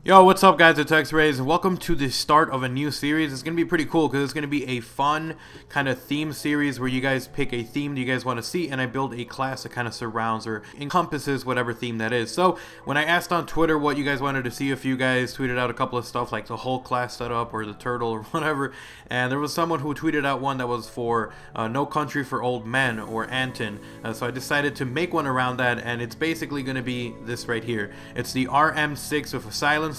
Yo, what's up guys, it's X-Rays, and welcome to the start of a new series. It's going to be pretty cool because it's going to be a fun kind of theme series where you guys pick a theme that you guys want to see, and I build a class that kind of surrounds or encompasses whatever theme that is. So when I asked on Twitter what you guys wanted to see, a few guys tweeted out a couple of stuff like the whole class setup or the turtle or whatever, and there was someone who tweeted out one that was for No Country for Old Men, or Anton. So I decided to make one around that, and it's basically going to be this right here. It's the RM6 with a silencer.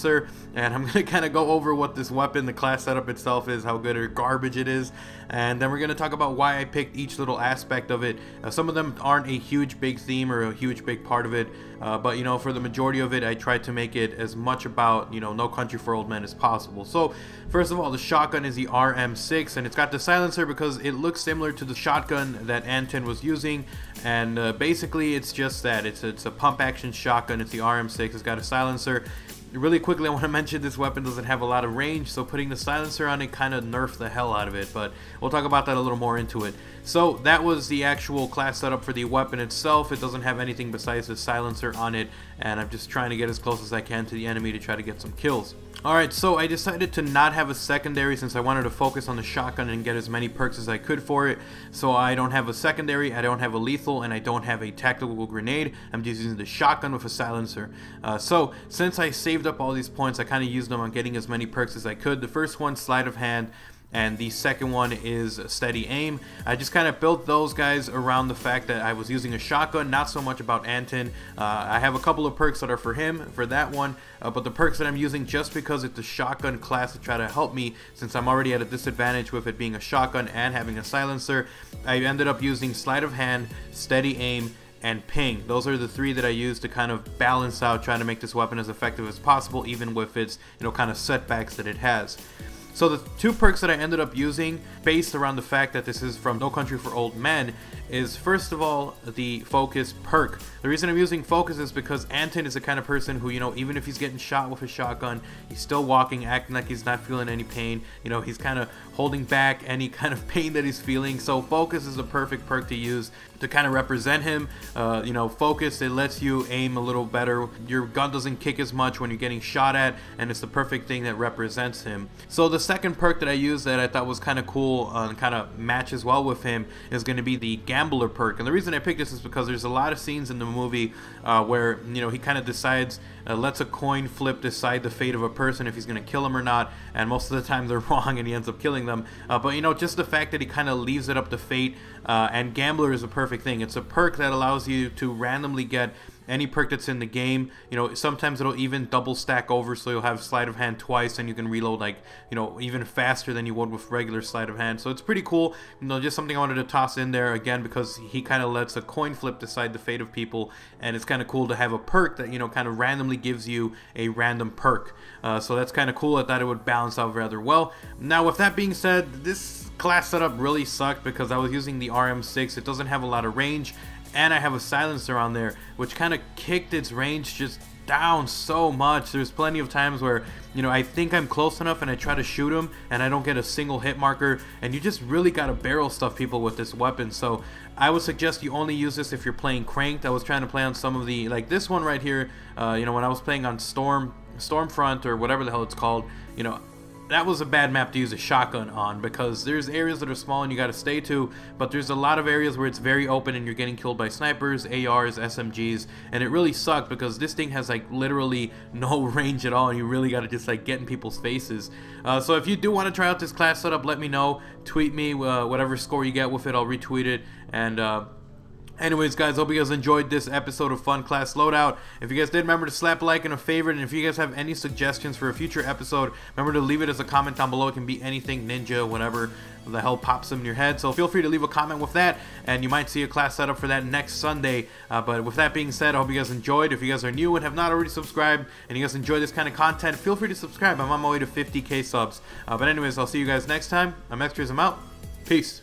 And I'm going to kind of go over what this weapon, the class setup itself is, how good or garbage it is, and then we're going to talk about why I picked each little aspect of it. Some of them aren't a huge big theme or a huge big part of it, but you know, for the majority of it I tried to make it as much about, you know, No Country for Old Men as possible. So first of all, the shotgun is the RM6, and it's got the silencer because it looks similar to the shotgun that Anton was using, and basically it's just that. It's a pump action shotgun. It's the RM6. It's got a silencer. Really quickly, I want to mention this weapon doesn't have a lot of range, so putting the silencer on it kind of nerfed the hell out of it, but we'll talk about that a little more into it. So that was the actual class setup for the weapon itself. It doesn't have anything besides the silencer on it, and I'm just trying to get as close as I can to the enemy to try to get some kills. Alright, so I decided to not have a secondary since I wanted to focus on the shotgun and get as many perks as I could for it. So I don't have a secondary, I don't have a lethal, and I don't have a tactical grenade. I'm just using the shotgun with a silencer. So since I saved up all these points, I kind of used them on getting as many perks as I could. The first one, sleight of hand, and the second one is steady aim. I just kind of built those guys around the fact that I was using a shotgun, not so much about Anton. I have a couple of perks that are for him, for that one, but the perks that I'm using just because it's a shotgun class to try to help me, since I'm already at a disadvantage with it being a shotgun and having a silencer, I ended up using sleight of hand, steady aim, and ping. Those are the three that I use to kind of balance out, trying to make this weapon as effective as possible, even with its, you know, kind of setbacks that it has. So the two perks that I ended up using, based around the fact that this is from No Country for Old Men, is first of all the focus perk. The reason I'm using focus is because Anton is the kind of person who, you know, even if he's getting shot with a shotgun, he's still walking, acting like he's not feeling any pain. You know, he's kind of holding back any kind of pain that he's feeling. So focus is a perfect perk to use to kind of represent him. You know, focus, it lets you aim a little better. Your gun doesn't kick as much when you're getting shot at, and it's the perfect thing that represents him. So the second perk that I used that I thought was kind of cool and kind of matches well with him is going to be the gambler perk. And the reason I picked this is because there's a lot of scenes in the movie where, you know, he kind of decides, lets a coin flip decide the fate of a person, if he's going to kill him or not, and most of the time they're wrong and he ends up killing them. But you know, just the fact that he kind of leaves it up to fate, and gambler is a perfect thing. It's a perk that allows you to randomly get any perk that's in the game. You know, sometimes it'll even double stack over, so you'll have sleight of hand twice and you can reload, like, you know, even faster than you would with regular sleight of hand. So it's pretty cool. You know, just something I wanted to toss in there again because he kind of lets a coin flip decide the fate of people, and it's kind of cool to have a perk that, you know, kind of randomly gives you a random perk. So that's kind of cool. I thought it would balance out rather well. Now with that being said, this class setup really sucked because I was using the RM6. It doesn't have a lot of range, and I have a silencer on there, which kind of kicked its range just down so much. There's plenty of times where, you know, I think I'm close enough and I try to shoot him and I don't get a single hit marker, and you just really gotta barrel stuff people with this weapon. So I would suggest you only use this if you're playing cranked. I was trying to play on some of the, like this one right here, you know, when I was playing on Stormfront or whatever the hell it's called, you know, that was a bad map to use a shotgun on because there's areas that are small and you got to stay to, but there's a lot of areas where it's very open and you're getting killed by snipers, ARs, SMGs, and it really sucked because this thing has like literally no range at all, and you really got to just like get in people's faces. So if you do want to try out this class setup, let me know. Tweet me whatever score you get with it, I'll retweet it. And anyways guys, hope you guys enjoyed this episode of Fun Class Loadout. If you guys did, remember to slap a like and a favorite, and if you guys have any suggestions for a future episode, remember to leave it as a comment down below. It can be anything, ninja, whatever the hell pops in your head, so feel free to leave a comment with that, and you might see a class setup for that next Sunday. But with that being said, I hope you guys enjoyed. If you guys are new and have not already subscribed and you guys enjoy this kind of content, feel free to subscribe. I'm on my way to 50k subs. But anyways, I'll see you guys next time. I'm X-Rays, I'm out. Peace.